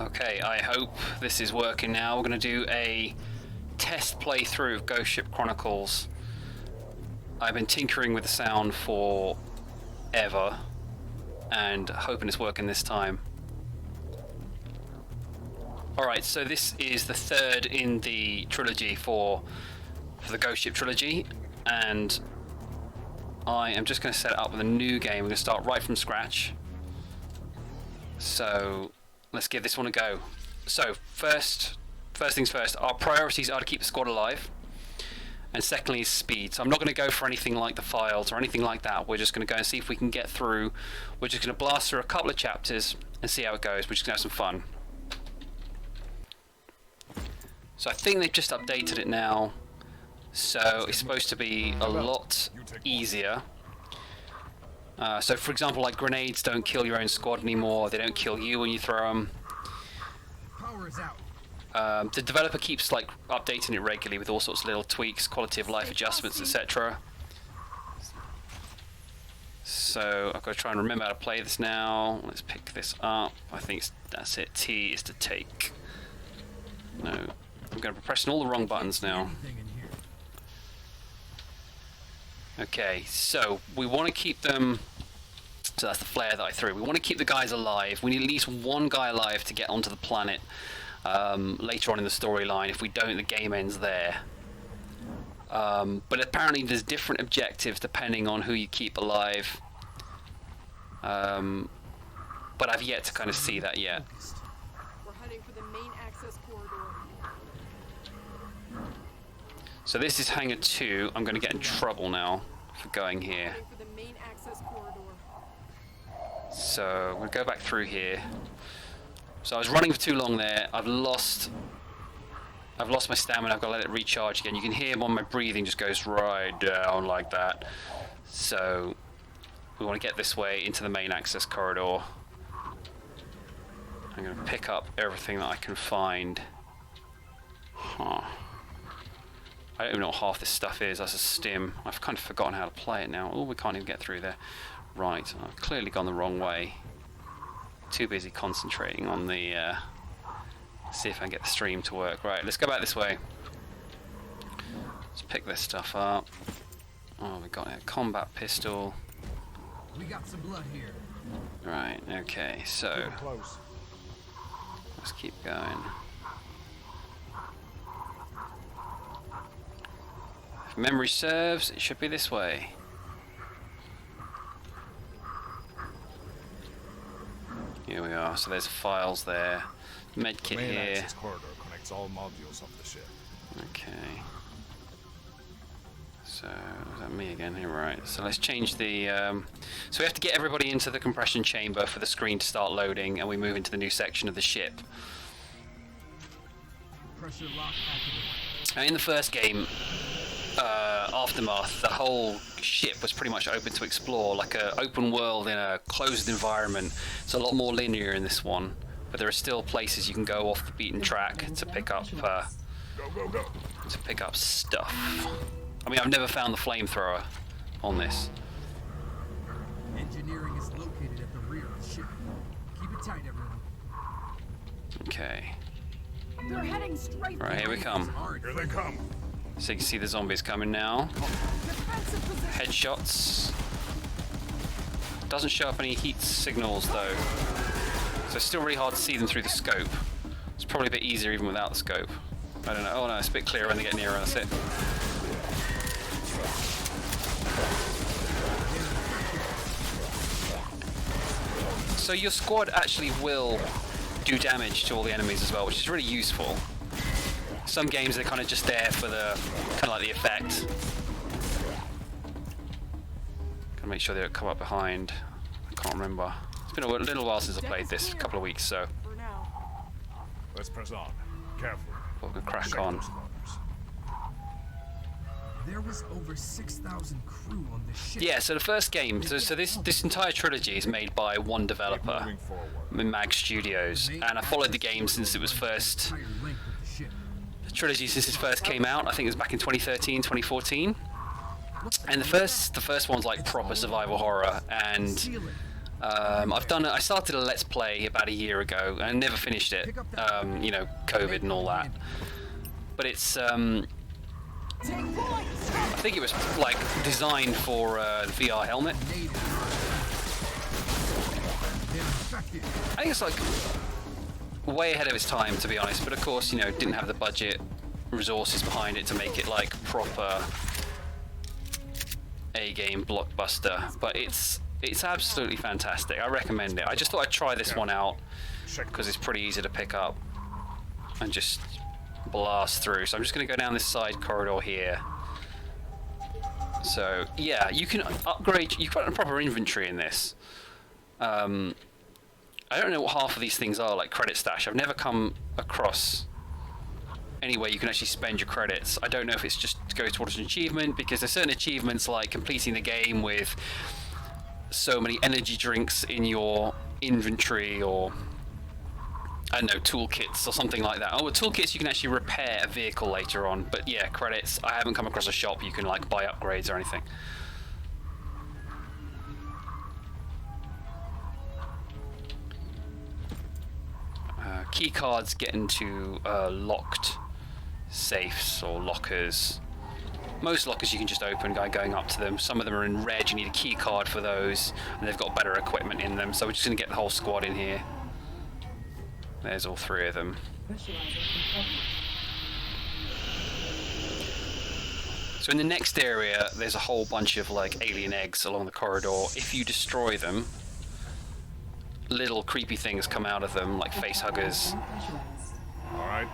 Okay, I hope this is working now. We're going to do a test playthrough of Ghostship Chronicles. I've been tinkering with the sound for ever and hoping it's working this time. Alright, so this is the third in the trilogy for the Ghostship trilogy, and I am just going to set it up with a new game. We're going to start right from scratch. So let's give this one a go. So first things first, our priorities are to keep the squad alive, and secondly is speed. So I'm not going to go for anything like the files or anything like that. We're just going to go and see if we can get through. We're just going to blast through a couple of chapters and see how it goes. We're just going to have some fun. So I think they've just updated it now, so it's supposed to be a lot easier. So for example, like grenades don't kill your own squad anymore, they don't kill you when you throw them. Power is out. The developer keeps like updating it regularly with all sorts of little tweaks, quality of life adjustments, etc. So I've got to try and remember how to play this now. Let's pick this up. I think that's it. T is to take. No, I'm going to be pressing all the wrong buttons now. Okay, so we want to keep them. So that's the flare that I threw. We want to keep the guys alive. We need at least one guy alive to get onto the planet later on in the storyline. If we don't, the game ends there. But apparently there's different objectives depending on who you keep alive. But I've yet to kind of see that yet. We're heading for the main access corridor. So this is Hangar 2. I'm going to get in trouble now for going here. Heading for the main access corridor. So we'll go back through here. So I was running for too long there. I've lost my stamina. I've got to let it recharge again. You can hear my breathing just goes right down like that. So we want to get this way into the main access corridor. I'm going to pick up everything that I can find. Huh. I don't even know what half this stuff is. That's a stim. I've kind of forgotten how to play it now. Oh, we can't even get through there. Right, I've clearly gone the wrong way. Too busy concentrating on the... see if I can get the stream to work. Right, let's go back this way. Let's pick this stuff up. Oh, we got a combat pistol. We got some blood here. Right, okay, so... let's keep going. If memory serves, it should be this way. Here we are. So there's files there. Medkit Main here. access corridor connects all modules of the ship. Okay. So is that me again? Here, right. So let's change the. So we have to get everybody into the compression chamber for the screen to start loading, and we move into the new section of the ship. Pressure lock activated. Now, in the first game, Aftermath, the whole ship was pretty much open to explore, like an open world in a closed environment. It's a lot more linear in this one, but there are still places you can go off the beaten track to pick up stuff. I mean, I've never found the flamethrower on this. Engineering is located at the rear of the ship. Keep it tight, everyone. Okay, They're heading straight for right, here we come. Here they come. So you can see the zombies coming now. defensive position. Headshots. Doesn't show up any heat signals though, so it's still really hard to see them through the scope. It's probably a bit easier even without the scope. I don't know. Oh no, it's a bit clearer when they get nearer. That's it. So your squad actually will do damage to all the enemies as well, which is really useful. Some games they're kind of just there for the kind of like the effect. Gotta make sure they don't come up behind. I can't remember. It's been a little while since I played this, a couple of weeks, so For now. Let's press on. Careful. we'll crack Check on. those corners. There was over 6,000 crew on the ship. Yeah, so the first game, so this entire trilogy is made by one Keep developer, moving forward. Mag Studios, and I followed the game since it was first. Entire length of the ship. The trilogy since it first came out. I think it was back in 2013, 2014. And the first one's like proper survival horror, and I started a Let's Play about a year ago and never finished it. You know, COVID and all that. But it's I think it was like designed for a VR helmet. I think it's like way ahead of its time, to be honest. But of course, you know, didn't have the budget, resources behind it to make it like proper A-game blockbuster. But it's absolutely fantastic. I recommend it. I just thought I'd try this one out because it's pretty easy to pick up and just blast through. So I'm just going to go down this side corridor here. So yeah, you can upgrade. You've got a proper inventory in this. I don't know what half of these things are, like credit stash. I've never come across any way you can actually spend your credits. I don't know if it's just goes towards an achievement, because there's certain achievements like completing the game with so many energy drinks in your inventory, or I don't know, toolkits or something like that. Oh, with toolkits you can actually repair a vehicle later on. But yeah, credits, I haven't come across a shop you can like buy upgrades or anything. Key cards get into locked safes or lockers. Most lockers you can just open by going up to them. Some of them are in red, you need a key card for those, and they've got better equipment in them. So we're just going to get the whole squad in here. There's all three of them. So in the next area, there's a whole bunch of like alien eggs along the corridor. If you destroy them, little creepy things come out of them, like face huggers. Alright.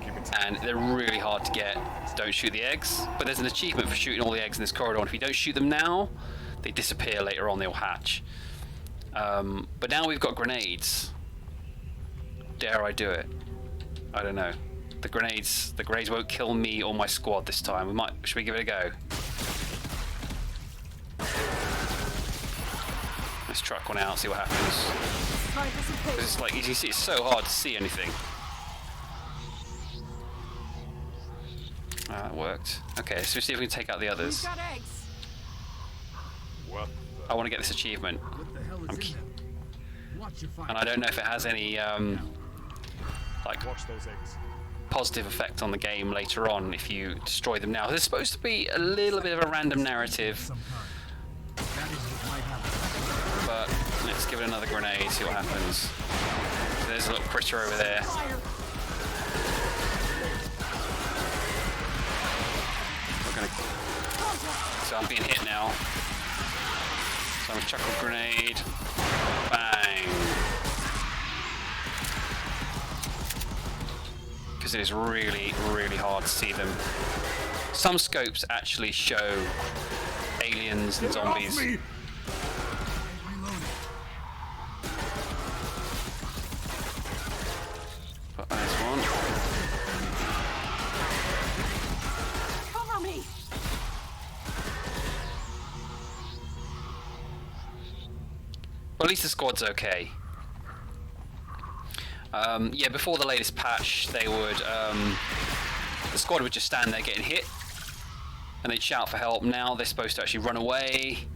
Keep it. And they're really hard to get. Don't shoot the eggs. But there's an achievement for shooting all the eggs in this corridor, and if you don't shoot them now, they disappear later on, they'll hatch. But now we've got grenades. Dare I do it? I don't know. The grenades won't kill me or my squad this time. Should we give it a go? Let's truck one out, see what happens. 'Cause it's like, you can see, it's so hard to see anything. That worked. Okay, so see if we can take out the others. We've got eggs. What I want to get this achievement. What the hell is in them? Watch your fire. And I don't know if it has any like Watch those eggs. positive effect on the game later on if you destroy them now. There's supposed to be a little bit of a random narrative, Some kind. That is what might happen. but let's give it another grenade, see what happens. So there's a little critter over there. Fire. We're gonna. So I'm being hit now. So I'm gonna chuck a grenade. Bang. Because it is really, really hard to see them. Some scopes actually show aliens and zombies. Reloading. But there's one. Cover me. Well, at least the squad's okay. Yeah, before the latest patch, they would the squad would just stand there getting hit, and they'd shout for help. Now they're supposed to actually run away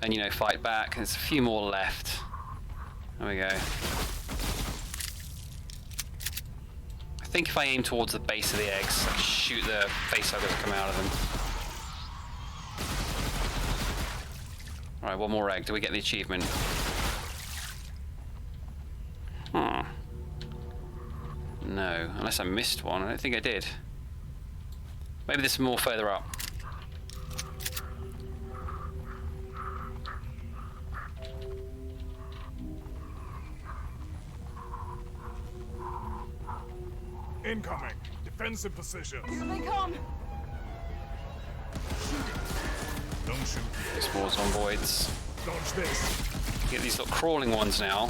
and, you know, fight back. There's a few more left. There we go. I think if I aim towards the base of the eggs, I can shoot the face huggers that come out of them. Alright, one more egg. Do we get the achievement? Huh. No, unless I missed one. I don't think I did. Maybe there's more further up. Incoming. Defensive position. Here they come. Don't shoot. This war's on voids. Dodge this. Get these little crawling ones now.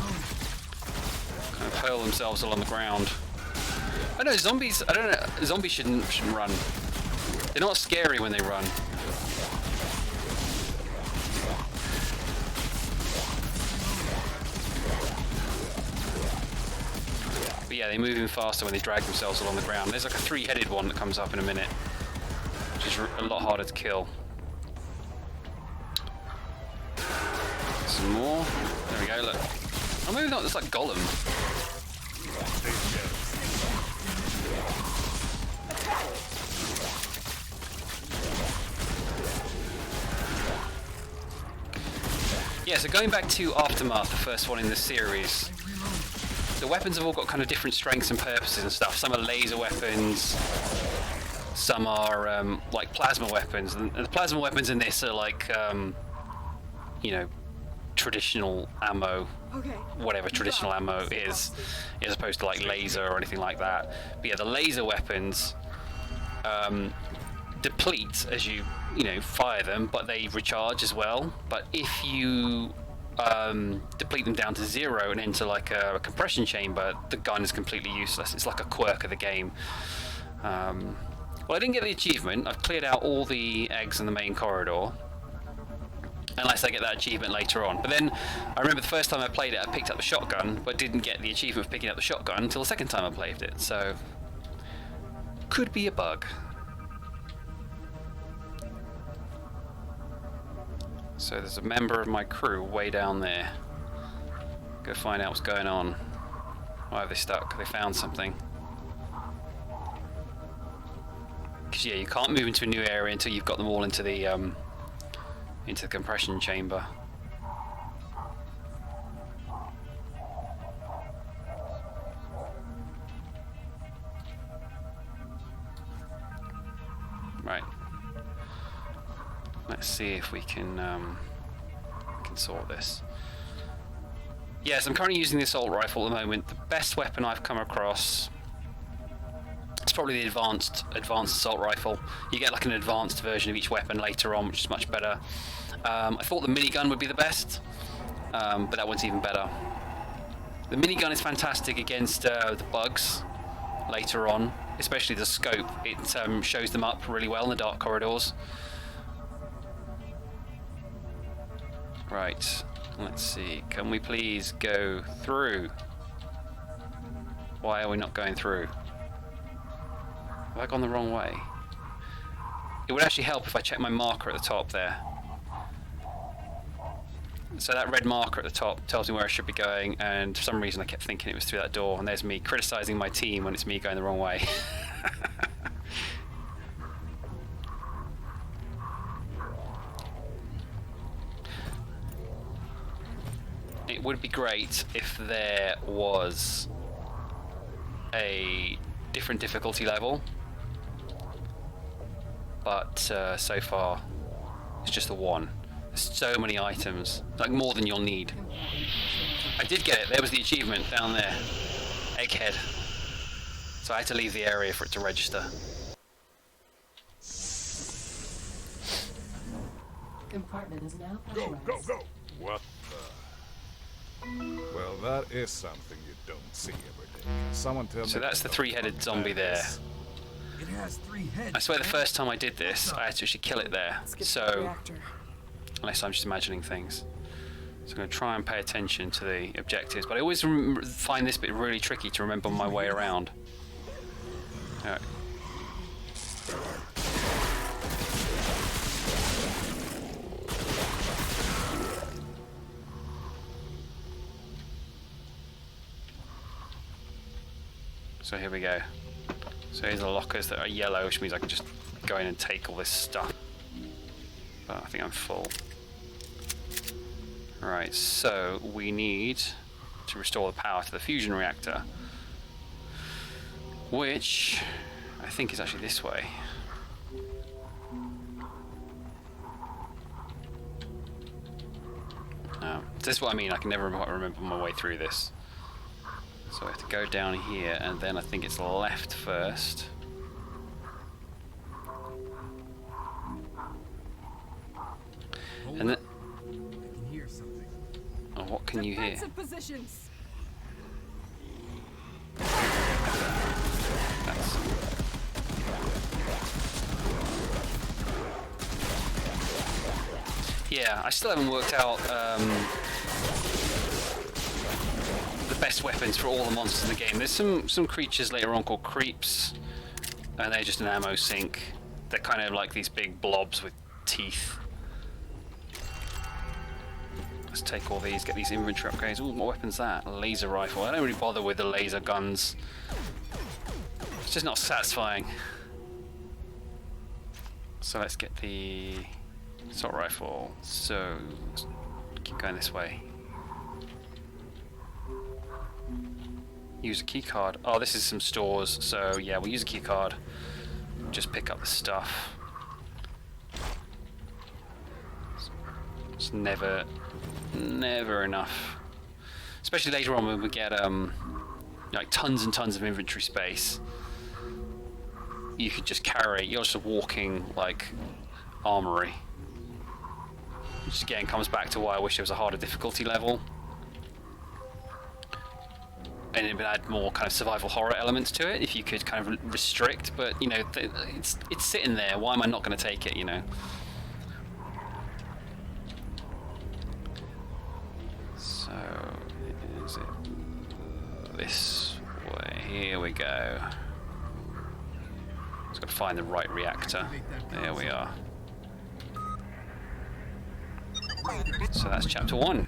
Kind of hurl themselves along the ground. I know zombies. I don't know. Zombies shouldn't run. They're not scary when they run. But yeah, they move in faster when they drag themselves along the ground. There's like a three-headed one that comes up in a minute, which is a lot harder to kill. Some One more. There we go, look. Oh, maybe not, it's like Gollum. Yeah, so going back to Aftermath, the first one in the series, the weapons have all got kind of different strengths and purposes and stuff. Some are laser weapons, some are like plasma weapons, and the plasma weapons in this are like, you know, traditional ammo, whatever traditional ammo is, as opposed to like laser or anything like that. But yeah, the laser weapons deplete as you fire them, but they recharge as well. But if you deplete them down to 0 and enter like a compression chamber, the gun is completely useless. It's like a quirk of the game. Well, I didn't get the achievement. I've cleared out all the eggs in the main corridor, unless I get that achievement later on. But then I remember the first time I played it, I picked up the shotgun, but didn't get the achievement for picking up the shotgun until the second time I played it. So could be a bug. So there's a member of my crew way down there. Go find out what's going on. Why have they stuck? They found something. Because yeah, you can't move into a new area until you've got them all into the compression chamber. Right. Let's see if we can sort this. Yes, I'm currently using the assault rifle at the moment. The best weapon I've come across, it's probably the advanced assault rifle. You get like an advanced version of each weapon later on, which is much better. I thought the minigun would be the best, but that one's even better. The minigun is fantastic against the bugs later on, especially the scope. It shows them up really well in the dark corridors. Right, let's see. Can we please go through? Why are we not going through? Have I gone the wrong way? It would actually help if I checked my marker at the top there. So that red marker at the top tells me where I should be going, and for some reason I kept thinking it was through that door, and there's me criticizing my team when it's me going the wrong way. It would be great if there was a different difficulty level, but so far it's just the one. There's so many items, like more than you'll need. I did get it. There was the achievement down there. Egghead. So I had to leave the area for it to register. Compartment is now Go, pressurized. go, go! What the? Well, that is something you don't see every day. Someone tell me. So that's the three-headed zombie there. It has 3 heads. I swear the first time I did this, I had to actually kill it there. So, unless I'm just imagining things. So I'm going to try and pay attention to the objectives, but I always find this bit really tricky to remember my way around. Alright. So here we go. So here's the lockers that are yellow, which means I can just go in and take all this stuff. But I think I'm full. Right, so we need to restore the power to the fusion reactor, which I think is actually this way. This is what I mean, I can never remember my way through this. So I have to go down here, and then I think it's left first. And then, I can hear something. oh, what can you hear? Defensive positions. That's, yeah, I still haven't worked out the best weapons for all the monsters in the game. There's some creatures later on called creeps, and they're just an ammo sink. They're kind of like these big blobs with teeth. I Let's take all these, get these inventory upgrades. Ooh, what weapon's that? Laser rifle. I don't really bother with the laser guns. It's just not satisfying. So let's get the assault rifle. So let's keep going this way. Use a key card. Oh, this is some stores. So yeah, we'll use a key card. Just pick up the stuff. It's never enough. Especially later on when we get like tons and tons of inventory space. You could just carry, you're just a walking like armory. Which again comes back to why I wish there was a harder difficulty level. And it would add more kind of survival horror elements to it if you could kind of restrict, but you know, it's sitting there, why am I not going to take it, you know? So, is it this way? Here we go. Just got to find the right reactor. There we are. So that's chapter 1.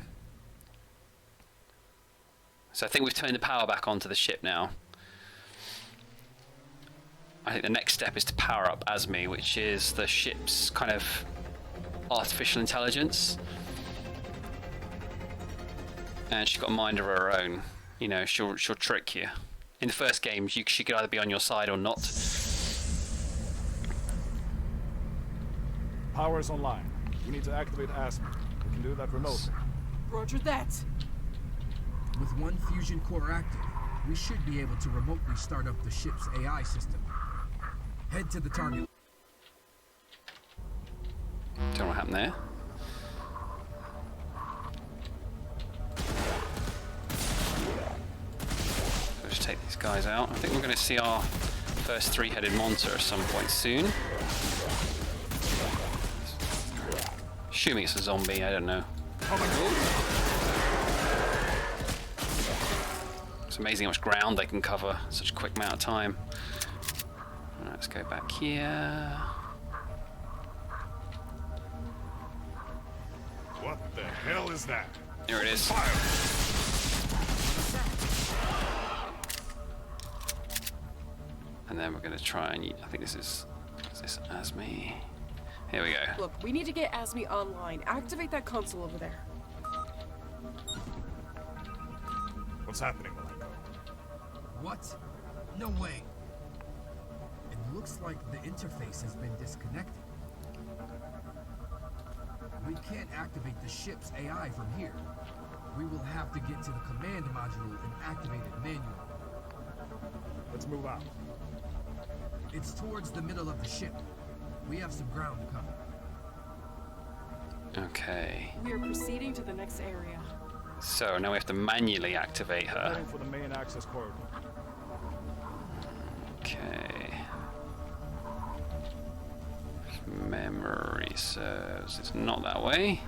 So I think we've turned the power back onto the ship now. I think the next step is to power up Asmi, which is the ship's kind of artificial intelligence. And she's got a mind of her own. You know, she'll trick you. In the first game, she could either be on your side or not. Power's online. We need to activate Asmi. We can do that remotely. Roger that. With one fusion core active, we should be able to remotely start up the ship's AI system. Head to the target. Don't know what happened there. Let's take these guys out. I think we're going to see our first three-headed monster at some point soon. Assuming it's a zombie, I don't know. It's amazing how much ground they can cover in such a quick amount of time. Right, let's go back here. What the hell is that? Here it is. And then we're going to try and... I think this is this Asmi? Here we go. Look, we need to get Asmi online. Activate that console over there. What's happening, Malenko? What? No way. It looks like the interface has been disconnected. We can't activate the ship's AI from here. We will have to get to the command module and activate it manually. Let's move out. It's towards the middle of the ship. We have some ground to cover. Okay. We are proceeding to the next area. So now we have to manually activate her. Heading for the main access corridor. Okay. Memory serves. It's not that way.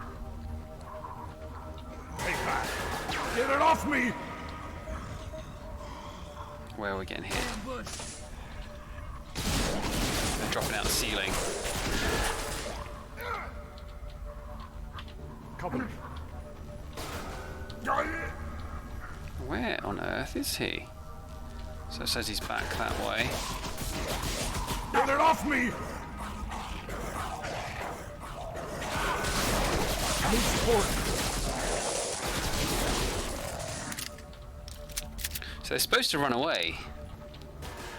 Take that! Get it off me! Where are we getting hit? Ambush! They're dropping out the ceiling. Cover me. Where on earth is he? So it says he's back that way. Get it off me! I need support. So they're supposed to run away.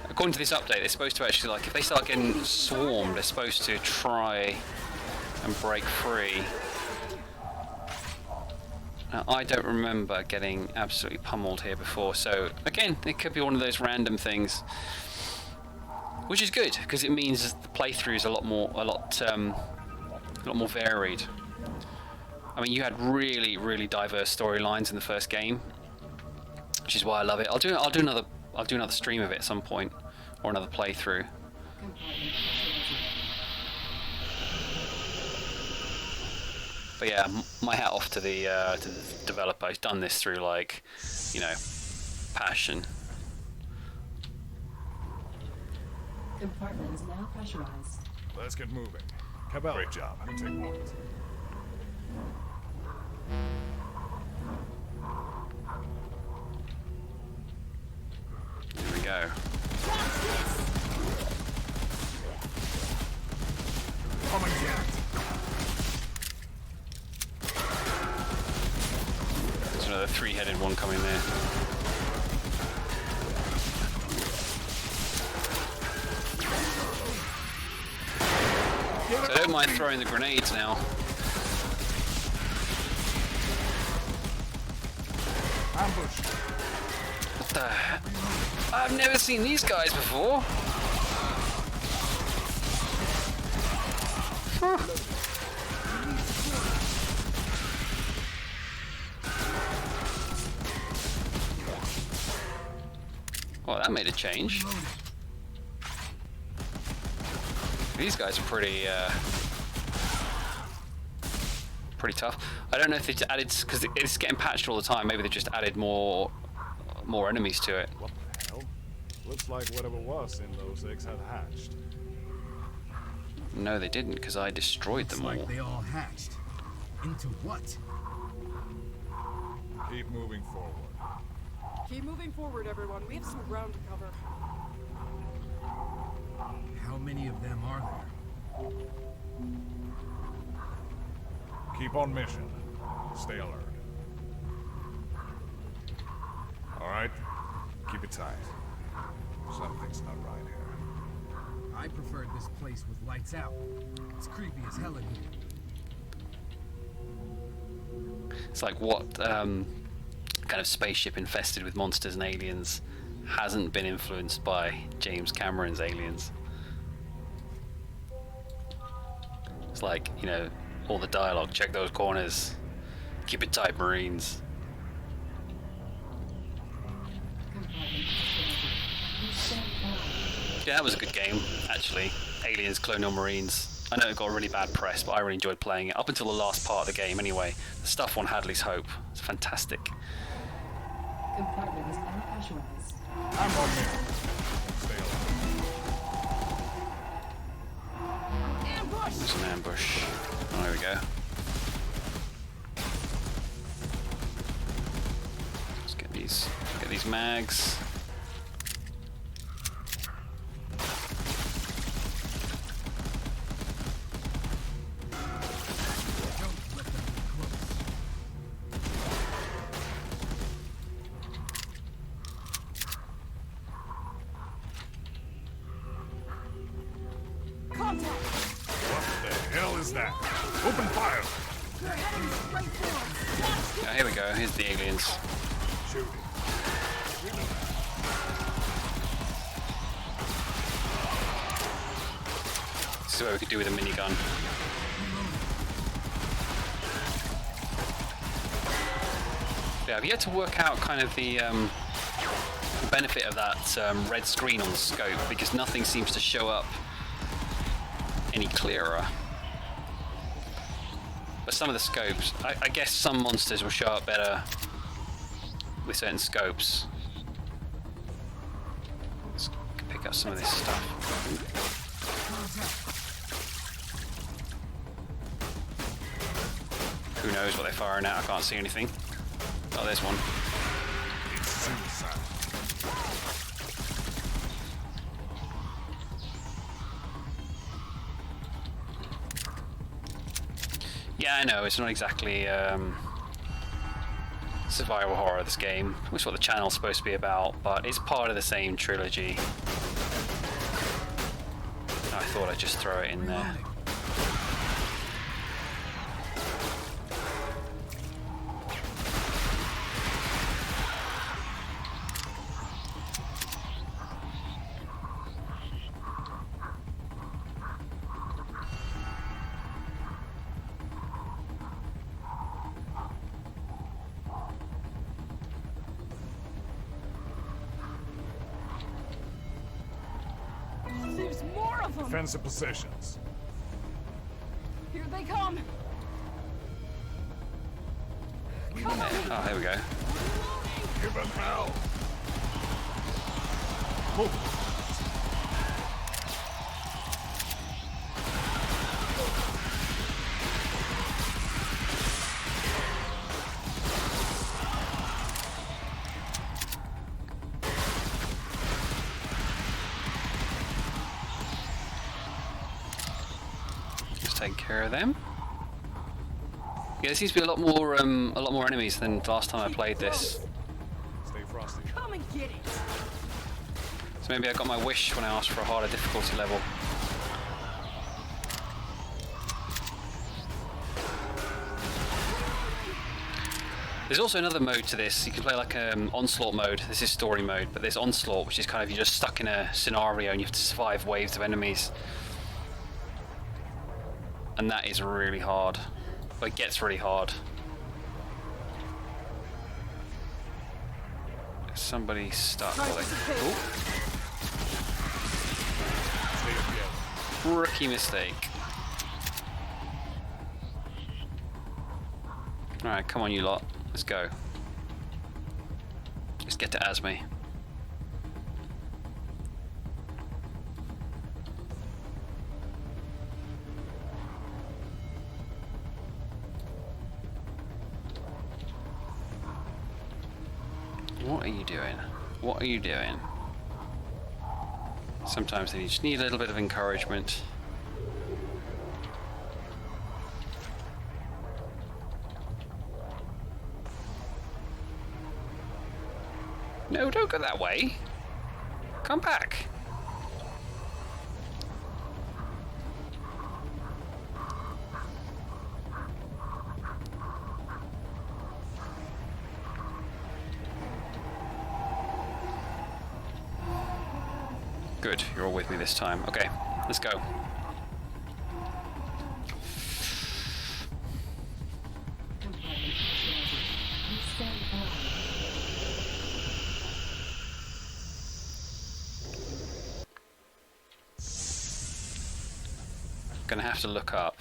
According to this update, they're supposed to actually, like, if they start getting swarmed, they're supposed to try and break free. Now, I don't remember getting absolutely pummeled here before, so again, it could be one of those random things, which is good because it means the playthrough is a lot more varied. I mean, you had really diverse storylines in the first game, which is why I love it. I'll do another stream of it at some point, or another playthrough. But yeah, my hat off to the developer. He's done this through, like, you know, passion. Compartment is now pressurized. Let's get moving. Cabell. Great job. We'll take point. Here we go. Coming down. There's another three-headed one coming there. So I don't mind throwing the grenades now. Ambush. What the heck? I've never seen these guys before. Huh. Well, that made a change. These guys are pretty tough. I don't know if they added, because it's getting patched all the time. Maybe they just added more enemies to it. What the hell? Looks like whatever was in those eggs had hatched. No, they didn't, because I destroyed them all. Looks like they all hatched. Into what? Keep moving forward. Keep moving forward, everyone. We have some ground to cover. How many of them are there? Keep on mission. Stay alert. Alright? Keep it tight. Something's not right here. I preferred this place with lights out. It's creepy as hell in here. It's like what kind of spaceship infested with monsters and aliens hasn't been influenced by James Cameron's Aliens. It's like, you know, all the dialogue, check those corners, keep it tight, Marines. Yeah, that was a good game, actually. Aliens, Colonial Marines. I know it got really bad press, but I really enjoyed playing it. Up until the last part of the game, anyway. The stuff on Hadley's Hope. It's fantastic. Compartment is now pressurized. I'm on here. Stay alert. There's an ambush. Oh, there we go. Let's get these mags. Don't let them get close. Contact! What the hell is that? Open fire! They're heading straight for us! Oh, here we go. Here's the aliens. Shoot it. See what we could do with a minigun. Yeah, I've yet to work out kind of the benefit of that red screen on the scope, because nothing seems to show up any clearer. But some of the scopes, I guess some monsters will show up better with certain scopes. Let's pick up some of this stuff. Who knows what they're firing at? I can't see anything. Oh, there's one. It's suicide. Yeah, I know, it's not exactly survival horror, this game, which is what the channel's supposed to be about, but it's part of the same trilogy. I thought I'd just throw it in there. Reloading. There's more of them! Defensive positions. Here they come! Come on! Oh, here we go. Give them hell. Move. care of them. Yeah, there seems to be a lot more enemies than the last time I played this. Stay frosty. Come and get it. So maybe I got my wish when I asked for a harder difficulty level. There's also another mode to this. You can play like onslaught mode. This is story mode, but there's onslaught, which is kind of you're just stuck in a scenario and you have to survive waves of enemies. And that is really hard. Well, it gets really hard. There's somebody stuck. Ooh. Rookie mistake. Alright, come on you lot. Let's go. Let's get to Asme. What are you doing? What are you doing? Sometimes they just need a little bit of encouragement. No, don't go that way. Come back. Good, you're all with me this time. Okay, let's go. Gonna have to look up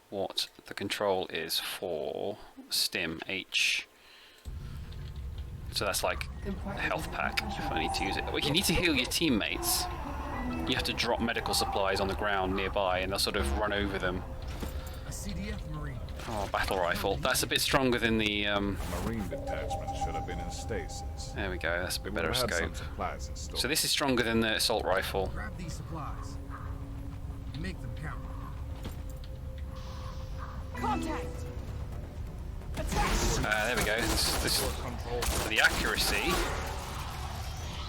what the control is for Stim H. So that's like a health pack if I need to use it. Well, you need to heal your teammates. You have to drop medical supplies on the ground nearby and they'll sort of run over them. A CDF Marine. Oh, battle rifle. That's a bit stronger than the A Marine detachment should have been in stasis. There we go, that's a bit They better would have had scope. some supplies in store. So this is stronger than the assault rifle. Grab these supplies. Make them count. Contact. Attack. There we go. This the accuracy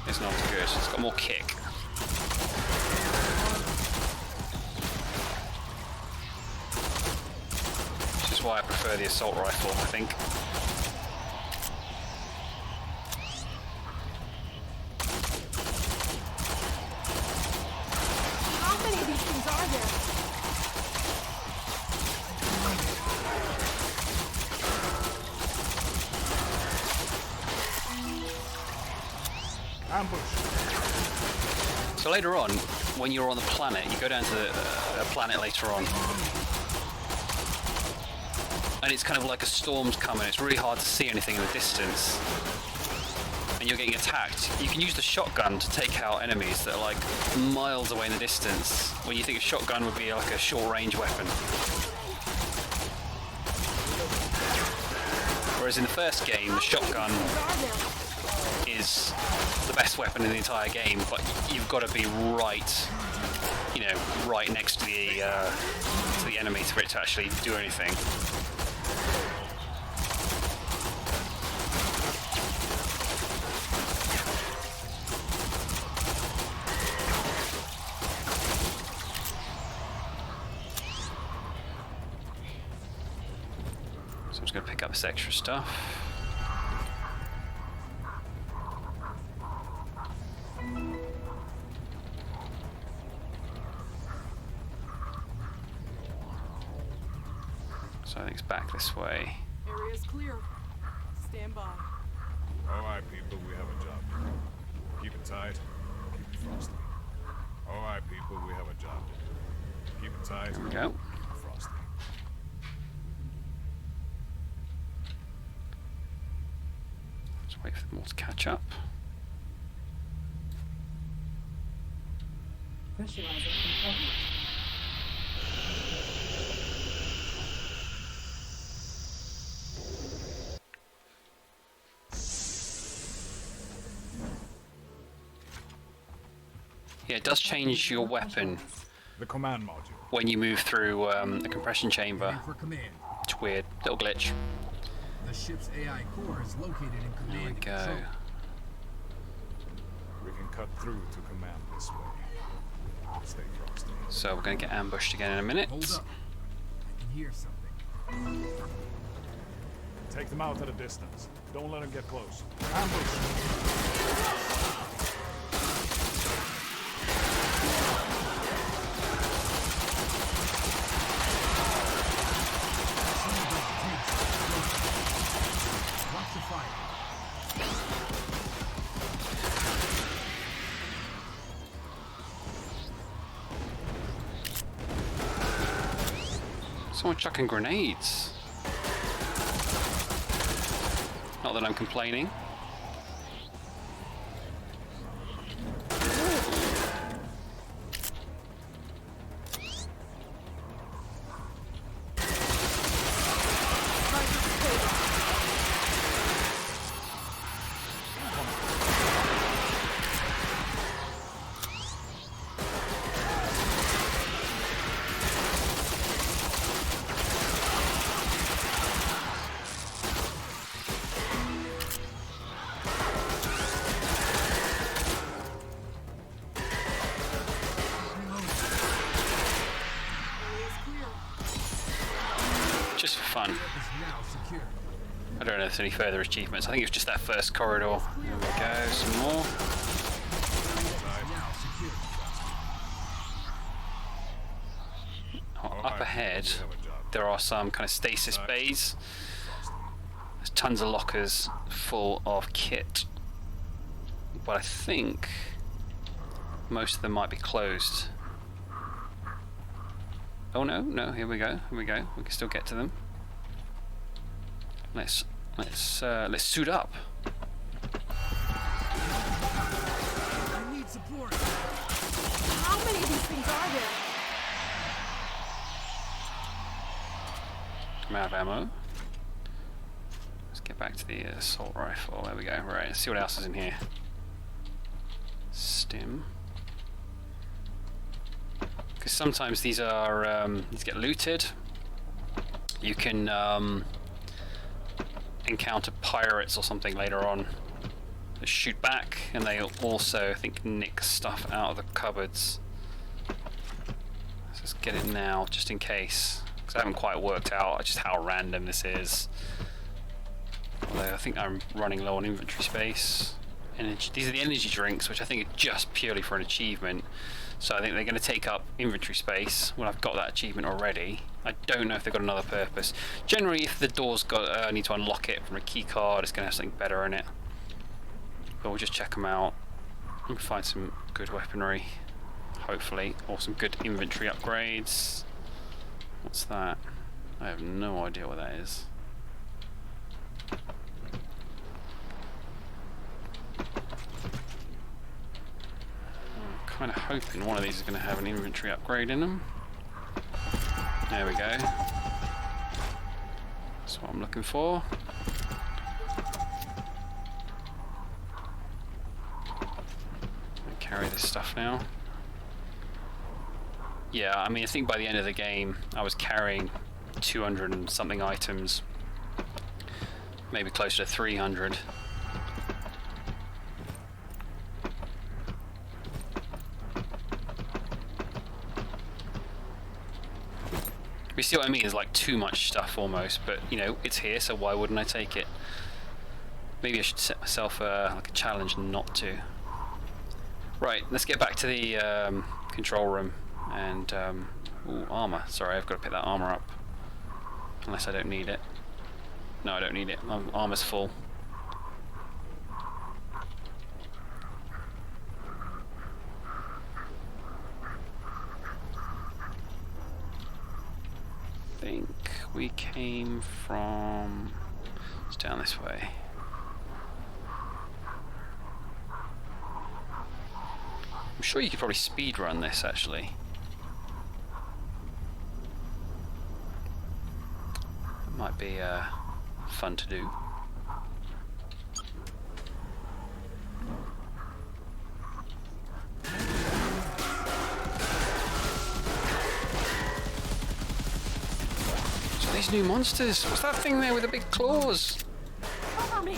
is not good. It's got more kick. Which is why I prefer the assault rifle, I think. How many of these things are there? Ambush. So later on, when you're on the planet, you go down to a planet later on, and it's kind of like a storm's coming. It's really hard to see anything in the distance, and you're getting attacked. You can use the shotgun to take out enemies that are like miles away in the distance, when you think a shotgun would be like a short-range weapon. Whereas in the first game, the shotgun is the best weapon in the entire game, but you've got to be right, you know, right next to the enemy for it to actually do anything. So I'm just going to pick up this extra stuff. So I think it's back this way. Area's clear. Stand by. Alright, people, we have a job to do. Keep it tight, keep it frosty. Alright, people, we have a job to do. Keep it tight, There we go. keep it frosty. Just wait for them all to catch up. Pressurizing compartment. Yeah, it does change your weapon. The command module. when you move through a compression chamber. Ready for command. It's weird, little glitch. The ship's AI core is located in command There we and go. control. We can cut through to command this way. Stay frosty. So we're going to get ambushed again in a minute. Hold up. I can hear something. Take them out at a distance. Don't let them get close. Ambush! Watch the fire. Someone chucking grenades. Not that I'm complaining. Just for fun. Is now secure. I don't know if there's any further achievements. I think it was just that first corridor. There we go, some more. Now secure. Up ahead, there are some kind of stasis bays. There's tons of lockers full of kit. But I think most of them might be closed. Oh no, no, here we go, here we go. We can still get to them. Let's suit up. I need support. How many of these things are there? I'm out of ammo. Let's get back to the assault rifle. There we go. Right, let's see what else is in here. Stim. Because sometimes these are these get looted. You can encounter pirates or something later on. They shoot back, and they also, I think, nick stuff out of the cupboards. Let's just get it now, just in case. Because I haven't quite worked out just how random this is. Although I think I'm running low on inventory space. Energy. These are the energy drinks, which I think are just purely for an achievement. So I think they're going to take up inventory space when I've got that achievement already. I don't know if they've got another purpose. Generally, if the door's got, need to unlock it from a key card, it's going to have something better in it. But we'll just check them out and find some good weaponry, hopefully, or some good inventory upgrades. What's that? I have no idea what that is. Kind of hoping one of these is going to have an inventory upgrade in them. There we go. That's what I'm looking for. Carry this stuff now. Yeah, I mean, I think by the end of the game I was carrying 200 and something items, maybe closer to 300. You see what I mean? It's like too much stuff almost, but you know, it's here, so why wouldn't I take it? Maybe I should set myself like a challenge not to. Right, let's get back to the control room and ooh, armor. Sorry, I've got to pick that armor up. Unless I don't need it. No, I don't need it. My armor's full. I think we came from... It's down this way. I'm sure you could probably speed run this actually. It might be fun to do. these new monsters? What's that thing there with the big claws? Cover me!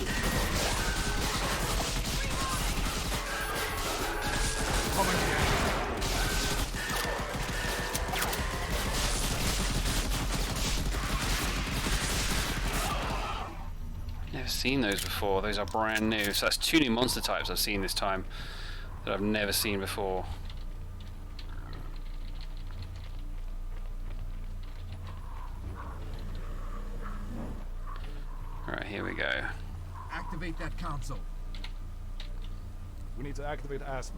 Never seen those before. Those are brand new. So that's 2 new monster types I've seen this time that I've never seen before. Alright, here we go. Activate that console. We need to activate ASME.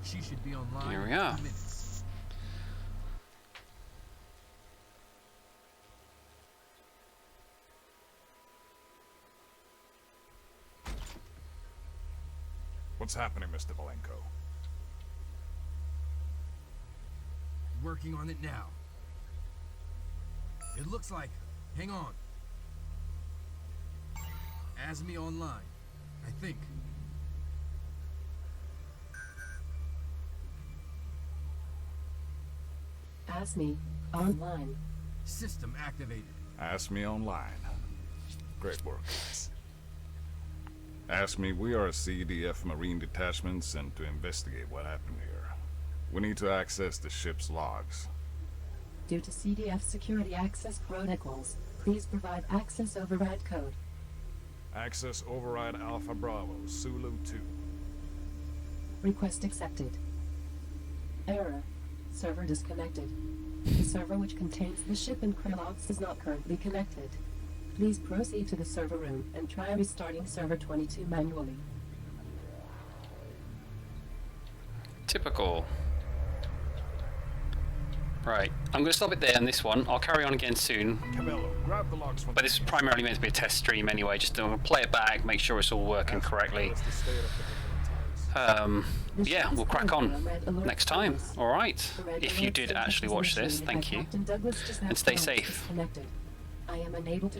She should be online. Here we in are. 2 minutes. What's happening, Mr. Valenko? Working on it now. It looks like. Hang on. ASME online, I think. ASME online. System activated. ASME online. Great work, guys. ASME, we are a CDF Marine detachment sent to investigate what happened here. We need to access the ship's logs. Due to CDF security access protocols, please provide access override code. Access override Alpha Bravo, Sulu 2. Request accepted. Error. Server disconnected. The server which contains the ship and crew logs is not currently connected. Please proceed to the server room and try restarting server 22 manually. Typical. Right, I'm going to stop it there on this one. I'll carry on again soon. Cabello, grab the logs from But this is primarily meant to be a test stream anyway, just to play it back, make sure it's all working correctly. Yeah, we'll crack on next time. Alright, if you did actually watch this, thank you. And stay safe. I am unable to